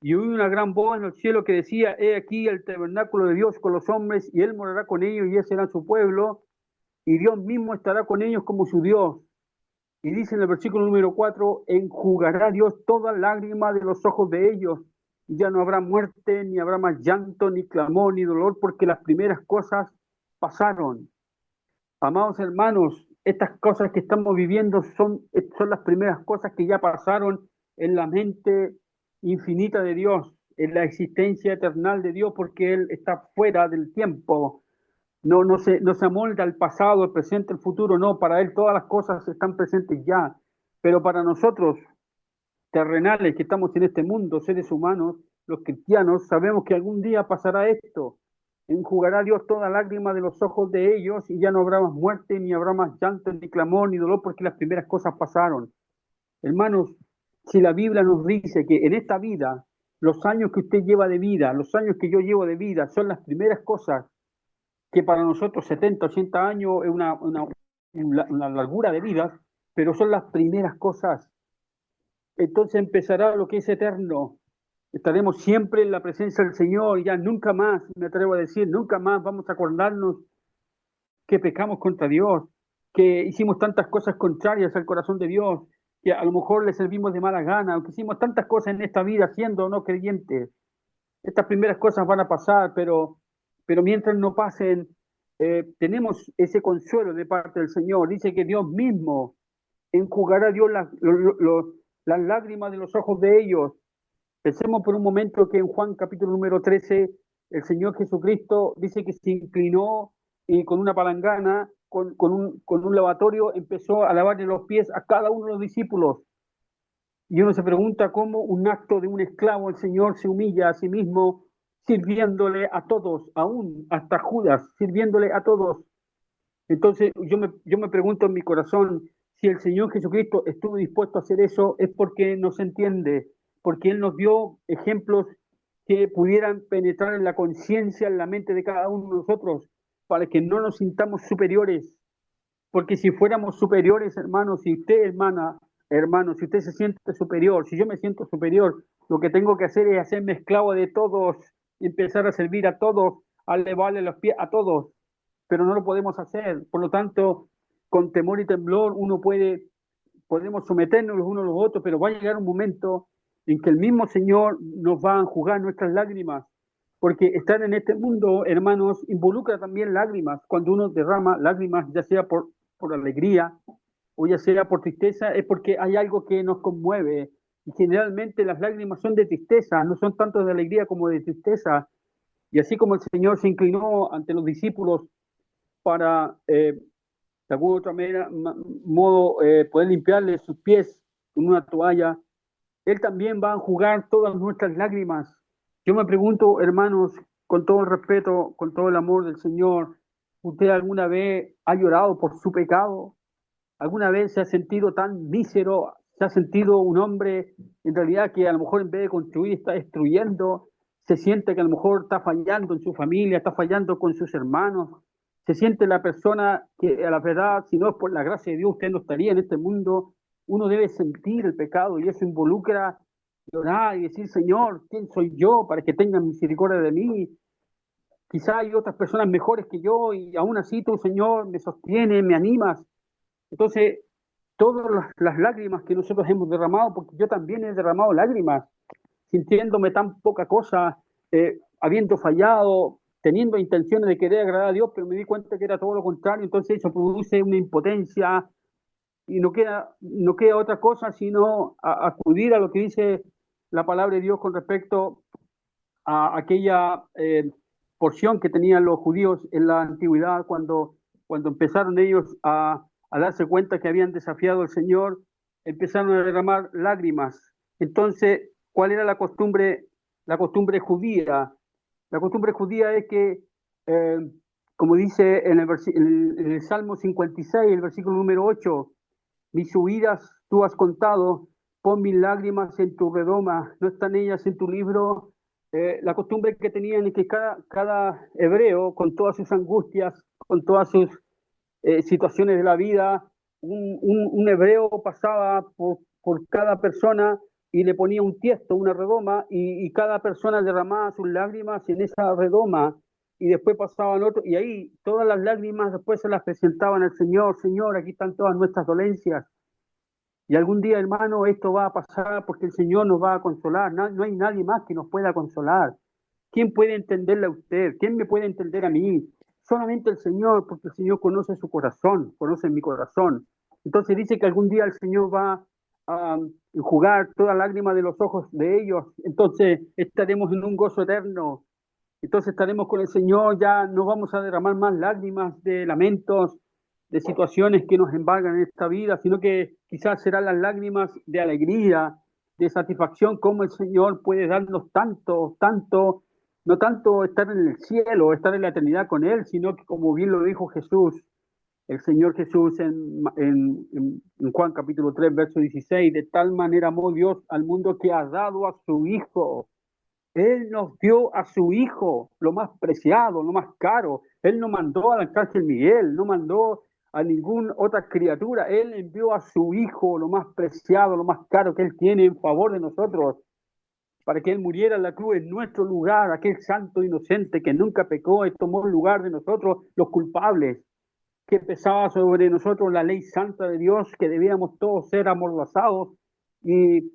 Y oí una gran voz en el cielo que decía, he aquí el tabernáculo de Dios con los hombres, y Él morará con ellos, y ese será su pueblo, y Dios mismo estará con ellos como su Dios. Y dice en el versículo número 4, enjugará Dios toda lágrima de los ojos de ellos, y ya no habrá muerte, ni habrá más llanto, ni clamor, ni dolor, porque las primeras cosas pasaron. Amados hermanos, estas cosas que estamos viviendo son las primeras cosas que ya pasaron en la mente infinita de Dios, en la existencia eternal de Dios, porque Él está fuera del tiempo. No se amolda al pasado, al presente, al futuro, no, para Él todas las cosas están presentes ya, pero para nosotros, terrenales que estamos en este mundo, seres humanos, los cristianos, sabemos que algún día pasará esto, enjugará Dios toda lágrima de los ojos de ellos y ya no habrá más muerte, ni habrá más llanto, ni clamor, ni dolor, porque las primeras cosas pasaron. Hermanos, si la Biblia nos dice que en esta vida, los años que usted lleva de vida, los años que yo llevo de vida, son las primeras cosas que para nosotros 70, 80 años es una largura de vida, pero son las primeras cosas. Entonces empezará lo que es eterno. Estaremos siempre en la presencia del Señor, y ya nunca más, me atrevo a decir, nunca más vamos a acordarnos que pecamos contra Dios, que hicimos tantas cosas contrarias al corazón de Dios, que a lo mejor le servimos de mala gana, o que hicimos tantas cosas en esta vida siendo o no creyentes. Estas primeras cosas van a pasar, pero mientras no pasen, tenemos ese consuelo de parte del Señor. Dice que Dios mismo enjugará Dios las lágrimas de los ojos de ellos. Pensemos por un momento que en Juan capítulo número 13, el Señor Jesucristo dice que se inclinó y con una palangana, con un lavatorio, empezó a lavarle los pies a cada uno de los discípulos. Y uno se pregunta cómo un acto de un esclavo, el Señor se humilla a sí mismo, sirviéndole a todos, aún hasta Judas, sirviéndole a todos. Entonces yo me pregunto en mi corazón, si el Señor Jesucristo estuvo dispuesto a hacer eso, es porque nos entiende, porque Él nos dio ejemplos que pudieran penetrar en la conciencia, en la mente de cada uno de nosotros, para que no nos sintamos superiores, Porque si fuéramos superiores, hermanos, si usted, hermana, hermano, si usted se siente superior, si yo me siento superior, lo que tengo que hacer es hacerme esclavo de todos, empezar a servir a todos, a elevarle los pies a todos, pero no lo podemos hacer. Por lo tanto, con temor y temblor podemos someternos los unos a los otros, pero va a llegar un momento en que el mismo Señor nos va a enjugar nuestras lágrimas, porque estar en este mundo, hermanos, involucra también lágrimas. Cuando uno derrama lágrimas, ya sea por alegría o ya sea por tristeza, es porque hay algo que nos conmueve. Y generalmente las lágrimas son de tristeza, no son tanto de alegría como de tristeza. Y así como el Señor se inclinó ante los discípulos para, de alguna otra manera, modo, poder limpiarle sus pies con una toalla, Él también va a enjugar todas nuestras lágrimas. Yo me pregunto, hermanos, con todo el respeto, con todo el amor del Señor, ¿usted alguna vez ha llorado por su pecado? ¿Alguna vez se ha sentido tan mísero? ¿Se ha sentido un hombre en realidad que a lo mejor en vez de construir está destruyendo? ¿Se siente que a lo mejor está fallando en su familia, está fallando con sus hermanos? ¿Se siente la persona que a la verdad, si no es por la gracia de Dios, usted no estaría en este mundo? Uno debe sentir el pecado y eso involucra llorar y decir, Señor, ¿quién soy yo para que tengan misericordia de mí? Quizá hay otras personas mejores que yo y aún así tú, Señor, me sostienes, me animas. Entonces, todas las lágrimas que nosotros hemos derramado, porque yo también he derramado lágrimas, sintiéndome tan poca cosa, habiendo fallado, teniendo intenciones de querer agradar a Dios, pero me di cuenta que era todo lo contrario, entonces eso produce una impotencia y no queda otra cosa sino acudir a lo que dice la palabra de Dios con respecto a aquella porción que tenían los judíos en la antigüedad cuando empezaron ellos a darse cuenta que habían desafiado al Señor, empezaron a derramar lágrimas. Entonces, ¿cuál era la costumbre? La costumbre judía. La costumbre judía es que, eh, como dice en el Salmo 56, el versículo número 8, mis subidas tú has contado, pon mis lágrimas en tu redoma, no están ellas en tu libro. La costumbre que tenían es que cada hebreo, con todas sus angustias, con todas sus situaciones de la vida, un hebreo pasaba por cada persona y le ponía un tiesto, una redoma, y cada persona derramaba sus lágrimas en esa redoma, y después pasaban otros, y ahí todas las lágrimas después se las presentaban al Señor. Señor, aquí están todas nuestras dolencias, y algún día, hermano, esto va a pasar porque el Señor nos va a consolar. No, no hay nadie más que nos pueda consolar. ¿Quién puede entenderle a usted? ¿Quién me puede entender a mí? Solamente el Señor, porque el Señor conoce su corazón, conoce mi corazón. Entonces dice que algún día el Señor va a enjugar toda lágrima de los ojos de ellos. Entonces estaremos en un gozo eterno. Entonces estaremos con el Señor, ya no vamos a derramar más lágrimas de lamentos, de situaciones que nos embargan en esta vida, sino que quizás serán las lágrimas de alegría, de satisfacción, como el Señor puede darnos tanto, tanto, no tanto estar en el cielo, estar en la eternidad con Él, sino que como bien lo dijo Jesús, el Señor Jesús en Juan capítulo 3, verso 16, de tal manera amó Dios al mundo que ha dado a su Hijo. Él nos dio a su Hijo, lo más preciado, lo más caro. Él no mandó al arcángel Miguel, no mandó a ninguna otra criatura. Él envió a su Hijo, lo más preciado, lo más caro que Él tiene en favor de nosotros, para que Él muriera en la cruz en nuestro lugar, aquel santo inocente que nunca pecó y tomó el lugar de nosotros, los culpables, que pesaba sobre nosotros la ley santa de Dios, que debíamos todos ser amordazados y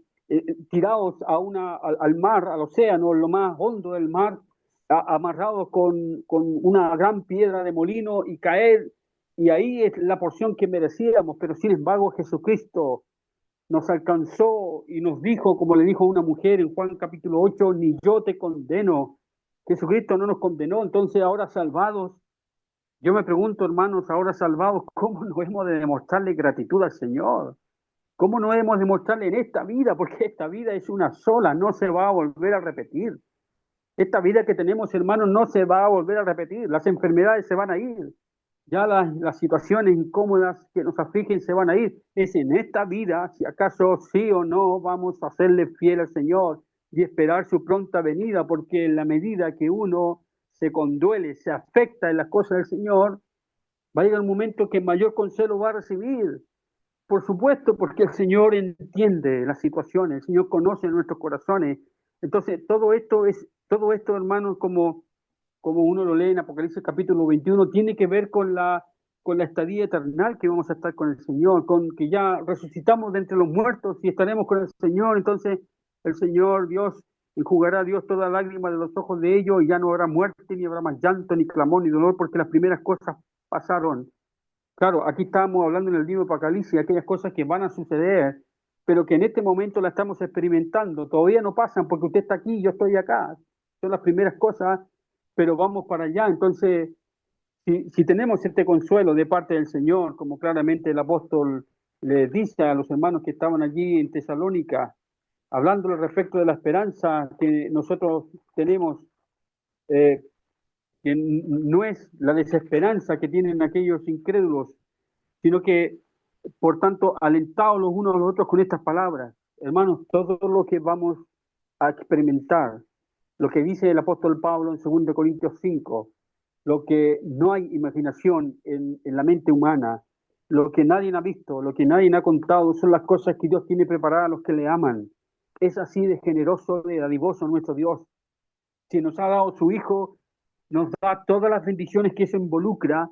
tirados al mar, al océano, en lo más hondo del mar, amarrados con una gran piedra de molino y caer, y ahí es la porción que merecíamos, pero sin embargo Jesucristo nos alcanzó y nos dijo, como le dijo a una mujer en Juan capítulo 8, ni yo te condeno. Jesucristo no nos condenó, entonces ahora salvados, yo me pregunto, hermanos, ahora salvados, ¿cómo no hemos de demostrarle gratitud al Señor? ¿Cómo no hemos de demostrarle en esta vida? Porque esta vida es una sola, no se va a volver a repetir. Esta vida que tenemos, hermanos, no se va a volver a repetir. Las enfermedades se van a ir. Ya las situaciones incómodas que nos afligen se van a ir. Es en esta vida, si acaso sí o no, vamos a serle fiel al Señor y esperar su pronta venida, porque en la medida que uno se conduele, se afecta en las cosas del Señor, Va a llegar un momento que mayor consuelo va a recibir. Por supuesto, porque el Señor entiende las situaciones, el Señor conoce nuestros corazones. Entonces, todo esto, hermanos, como uno lo lee en Apocalipsis capítulo 21, tiene que ver con la estadía eterna que vamos a estar con el Señor, con que ya resucitamos de entre los muertos y estaremos con el Señor. Entonces, el Señor Dios enjugará a Dios toda lágrima de los ojos de ellos y ya no habrá muerte, ni habrá más llanto, ni clamor, ni dolor, porque las primeras cosas pasaron. Claro, aquí estamos hablando en el libro de Apocalipsis, aquellas cosas que van a suceder, pero que en este momento las estamos experimentando. Todavía no pasan porque usted está aquí y yo estoy acá. Son las primeras cosas, pero vamos para allá. Entonces, si tenemos este consuelo de parte del Señor, como claramente el apóstol le dice a los hermanos que estaban allí en Tesalónica, hablándole respecto de la esperanza que nosotros tenemos, eh, que no es la desesperanza que tienen aquellos incrédulos, sino que, por tanto, alentados los unos a los otros con estas palabras. Hermanos, todo lo que vamos a experimentar, lo que dice el apóstol Pablo en 2 Corintios 5, lo que no hay imaginación en la mente humana, lo que nadie ha visto, lo que nadie ha contado, son las cosas que Dios tiene preparadas a los que le aman. Es así de generoso, de dadivoso nuestro Dios. Si nos ha dado su Hijo, nos da todas las bendiciones que eso involucra,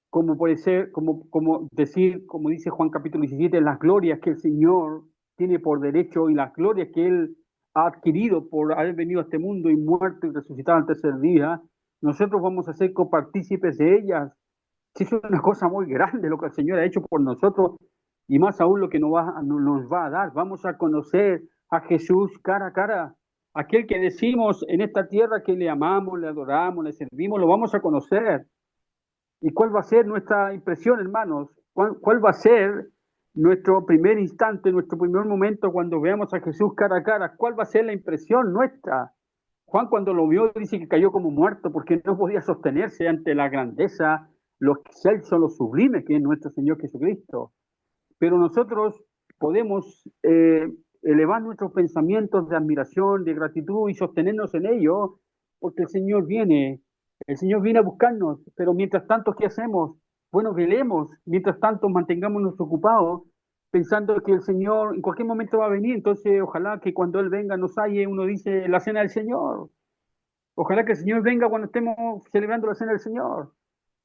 como puede ser, como decir, como dice Juan capítulo 17, las glorias que el Señor tiene por derecho y las glorias que Él ha adquirido por haber venido a este mundo y muerto y resucitado al tercer día, nosotros vamos a ser copartícipes de ellas. Sí, es una cosa muy grande lo que el Señor ha hecho por nosotros y más aún lo que nos va a dar. Vamos a conocer a Jesús cara a cara. Aquel que decimos en esta tierra que le amamos, le adoramos, le servimos, lo vamos a conocer. ¿Y cuál va a ser nuestra impresión, hermanos? ¿Cuál va a ser nuestro primer instante, nuestro primer momento cuando veamos a Jesús cara a cara? ¿Cuál va a ser la impresión nuestra? Juan cuando lo vio dice que cayó como muerto porque no podía sostenerse ante la grandeza, lo excelso, lo sublime que es nuestro Señor Jesucristo. Pero nosotros podemos elevar nuestros pensamientos de admiración, de gratitud y sostenernos en ello, porque el Señor viene a buscarnos, pero mientras tanto, ¿qué hacemos? Bueno, velemos, mientras tanto mantengámonos ocupados, pensando que el Señor en cualquier momento va a venir, entonces ojalá que cuando Él venga nos halle, uno dice, la cena del Señor. Ojalá que el Señor venga cuando estemos celebrando la cena del Señor,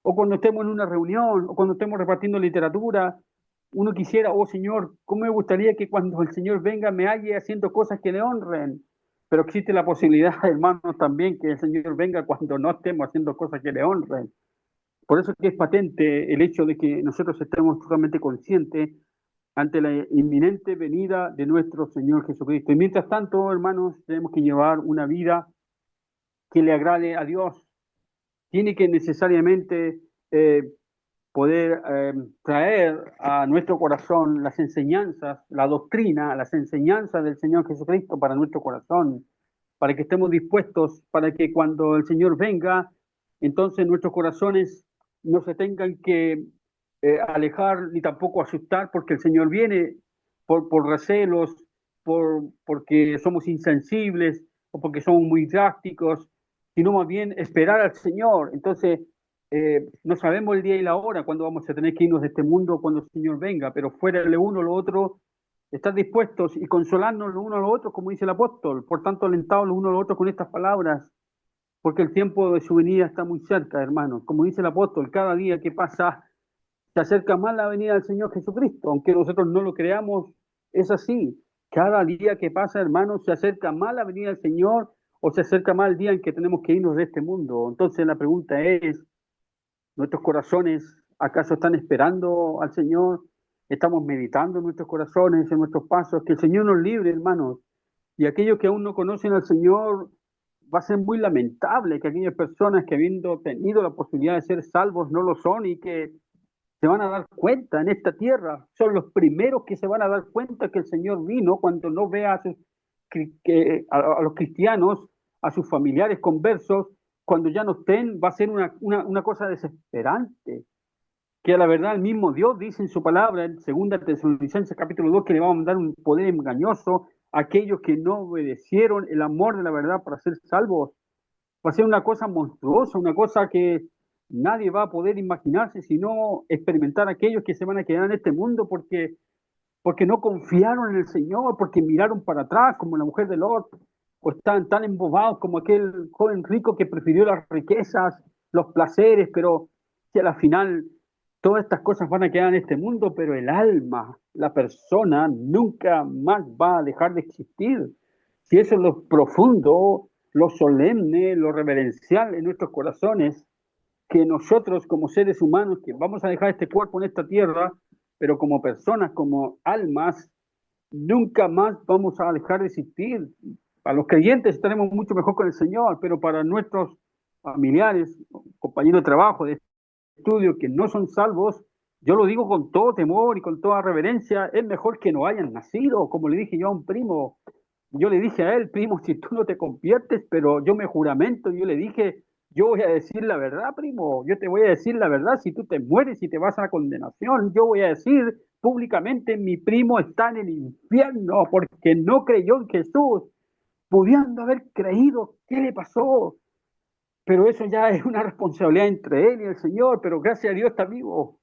o cuando estemos en una reunión, o cuando estemos repartiendo literatura. Uno quisiera, oh Señor, ¿cómo me gustaría que cuando el Señor venga me halle haciendo cosas que le honren? Pero existe la posibilidad, hermanos, también que el Señor venga cuando no estemos haciendo cosas que le honren. Por eso es que es patente el hecho de que nosotros estemos totalmente conscientes ante la inminente venida de nuestro Señor Jesucristo. Y mientras tanto, hermanos, tenemos que llevar una vida que le agrade a Dios. Tiene que necesariamente poder traer a nuestro corazón las enseñanzas, la doctrina, las enseñanzas del Señor Jesucristo para nuestro corazón, para que estemos dispuestos, para que cuando el Señor venga, entonces nuestros corazones no se tengan que alejar ni tampoco asustar porque el Señor viene por recelos, porque somos insensibles o porque somos muy drásticos, sino más bien esperar al Señor. Entonces, no sabemos el día y la hora cuando vamos a tener que irnos de este mundo cuando el Señor venga, pero fuera de uno o lo otro, estar dispuestos y consolarnos los unos a los otros, como dice el apóstol, por tanto alentados los unos a los otros con estas palabras, porque el tiempo de su venida está muy cerca, hermanos. Como dice el apóstol, cada día que pasa se acerca más la venida del Señor Jesucristo, aunque nosotros no lo creamos, es así. Cada día que pasa, hermanos, se acerca más la venida del Señor o se acerca más el día en que tenemos que irnos de este mundo. Entonces la pregunta es, ¿nuestros corazones acaso están esperando al Señor? ¿Estamos meditando en nuestros corazones, en nuestros pasos? Que el Señor nos libre, hermanos. Y aquellos que aún no conocen al Señor, va a ser muy lamentable que aquellas personas que habiendo tenido la posibilidad de ser salvos no lo son y que se van a dar cuenta en esta tierra. Son los primeros que se van a dar cuenta que el Señor vino cuando no vea a los cristianos, a sus familiares conversos, cuando ya no estén, va a ser una cosa desesperante. Que a la verdad el mismo Dios dice en su palabra, en 2 Tesalonicenses capítulo 2, que le va a mandar un poder engañoso a aquellos que no obedecieron el amor de la verdad para ser salvos. Va a ser una cosa monstruosa, una cosa que nadie va a poder imaginarse sino experimentar aquellos que se van a quedar en este mundo porque no confiaron en el Señor, porque miraron para atrás como la mujer de Lot, o están tan embobados como aquel joven rico que prefirió las riquezas, los placeres, pero que a la final todas estas cosas van a quedar en este mundo, pero el alma, la persona, nunca más va a dejar de existir. Si eso es lo profundo, lo solemne, lo reverencial en nuestros corazones, que nosotros como seres humanos, que vamos a dejar este cuerpo en esta tierra, pero como personas, como almas, nunca más vamos a dejar de existir. Para los creyentes estaremos mucho mejor con el Señor, pero para nuestros familiares, compañeros de trabajo, de estudio, que no son salvos, yo lo digo con todo temor y con toda reverencia, es mejor que no hayan nacido, como le dije yo a un primo. Yo le dije a él, primo, si tú no te conviertes, pero yo me juramento, yo le dije, yo voy a decir la verdad, primo, yo te voy a decir la verdad, si tú te mueres y te vas a la condenación, yo voy a decir públicamente, mi primo está en el infierno porque no creyó en Jesús, pudiendo haber creído, ¿qué le pasó? Pero eso ya es una responsabilidad entre él y el Señor, pero gracias a Dios está vivo,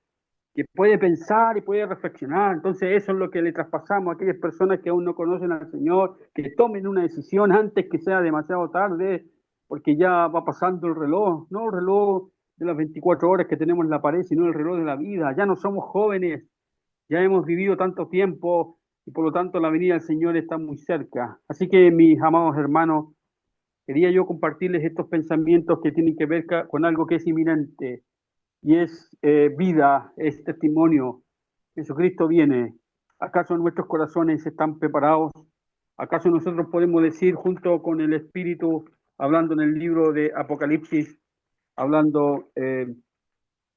que puede pensar y puede reflexionar. Entonces eso es lo que le traspasamos a aquellas personas que aún no conocen al Señor, que tomen una decisión antes que sea demasiado tarde, porque ya va pasando el reloj, no el reloj de las 24 horas que tenemos en la pared, sino el reloj de la vida. Ya no somos jóvenes, ya hemos vivido tanto tiempo y por lo tanto la venida del Señor está muy cerca. Así que mis amados hermanos, quería yo compartirles estos pensamientos que tienen que ver con algo que es inminente y es vida, es testimonio. Jesucristo viene. ¿Acaso nuestros corazones están preparados? ¿Acaso nosotros podemos decir junto con el Espíritu, hablando en el libro de Apocalipsis, hablando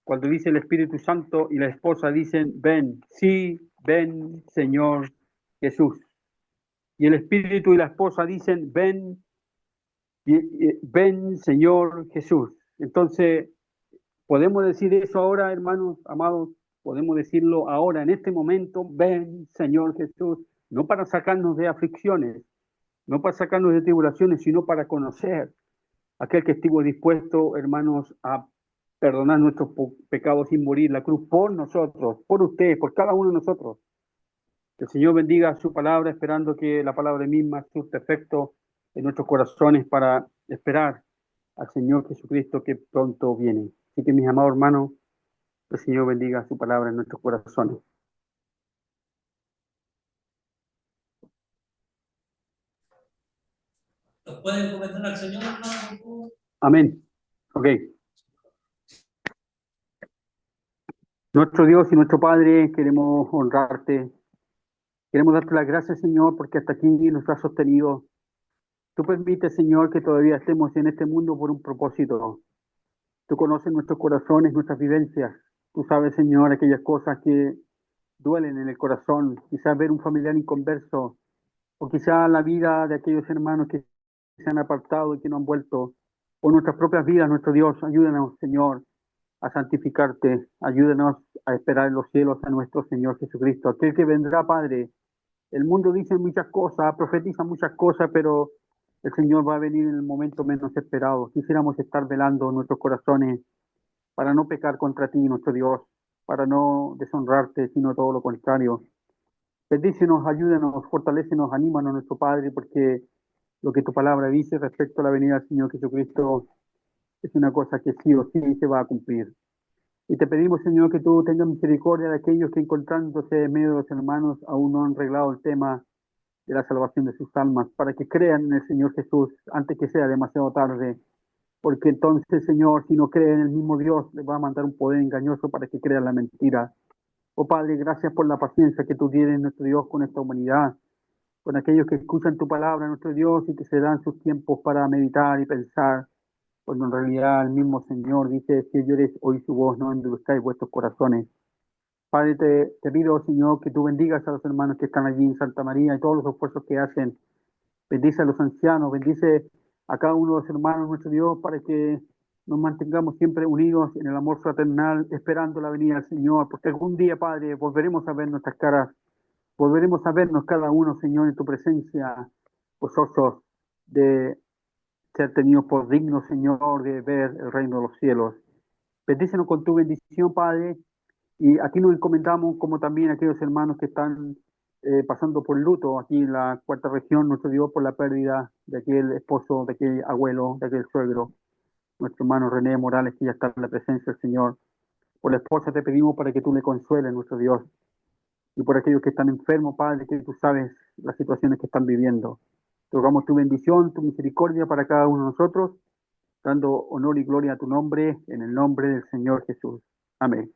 cuando dice el Espíritu Santo y la esposa dicen, ven, sí, ven, Señor Jesús? Y el Espíritu y la esposa dicen, ven, ven, Señor Jesús. Entonces, ¿podemos decir eso ahora, hermanos, amados? Podemos decirlo ahora, en este momento, ven, Señor Jesús, no para sacarnos de aflicciones, no para sacarnos de tribulaciones, sino para conocer a aquel que estuvo dispuesto, hermanos, a perdonar nuestros pecados sin morir la cruz por nosotros, por ustedes, por cada uno de nosotros. Que el Señor bendiga su palabra, esperando que la palabra misma surta efecto en nuestros corazones para esperar al Señor Jesucristo que pronto viene. Así que mis amados hermanos, el Señor bendiga su palabra en nuestros corazones. ¿Los pueden comentar al Señor, hermano? Amén. Ok. Nuestro Dios y nuestro Padre, queremos honrarte. Queremos darte las gracias, Señor, porque hasta aquí nos has sostenido. Tú permites, Señor, que todavía estemos en este mundo por un propósito. Tú conoces nuestros corazones, nuestras vivencias. Tú sabes, Señor, aquellas cosas que duelen en el corazón. Quizás ver un familiar inconverso, o quizás la vida de aquellos hermanos que se han apartado y que no han vuelto, o nuestras propias vidas, nuestro Dios. Ayúdanos, Señor, a santificarte. Ayúdanos a esperar en los cielos a nuestro Señor Jesucristo, aquel que vendrá, Padre. El mundo dice muchas cosas, profetiza muchas cosas, pero el Señor va a venir en el momento menos esperado. Quisiéramos estar velando nuestros corazones para no pecar contra ti, nuestro Dios, para no deshonrarte, sino todo lo contrario. Bendícenos, ayúdanos, fortalécenos, anímanos, nuestro Padre, porque lo que tu palabra dice respecto a la venida del Señor Jesucristo es una cosa que sí o sí se va a cumplir. Y te pedimos, Señor, que tú tengas misericordia de aquellos que encontrándose en medio de los hermanos aún no han arreglado el tema de la salvación de sus almas, para que crean en el Señor Jesús antes que sea demasiado tarde, porque entonces, Señor, si no creen en el mismo Dios, les va a mandar un poder engañoso para que crean la mentira. Oh Padre, gracias por la paciencia que tú tienes, nuestro Dios, con esta humanidad, con aquellos que escuchan tu palabra, nuestro Dios, y que se dan sus tiempos para meditar y pensar, cuando en realidad el mismo Señor dice, si oyeres hoy su voz, no endurezcáis vuestros corazones. Padre, te pido, Señor, que tú bendigas a los hermanos que están allí en Santa María y todos los esfuerzos que hacen. Bendice a los ancianos, bendice a cada uno de los hermanos, nuestro Dios, para que nos mantengamos siempre unidos en el amor fraternal, esperando la venida del Señor, porque algún día, Padre, volveremos a ver nuestras caras, volveremos a vernos cada uno, Señor, en tu presencia, gozosos de ser tenidos por dignos, Señor, de ver el reino de los cielos. Bendícenos con tu bendición, Padre, y aquí nos encomendamos como también aquellos hermanos que están pasando por luto aquí en la cuarta región, nuestro Dios, por la pérdida de aquel esposo, de aquel abuelo, de aquel suegro, nuestro hermano René Morales, que ya está en la presencia del Señor. Por la esposa te pedimos para que tú le consueles, nuestro Dios, y por aquellos que están enfermos, Padre, que tú sabes las situaciones que están viviendo. Te rogamos tu bendición, tu misericordia para cada uno de nosotros, dando honor y gloria a tu nombre, en el nombre del Señor Jesús. Amén.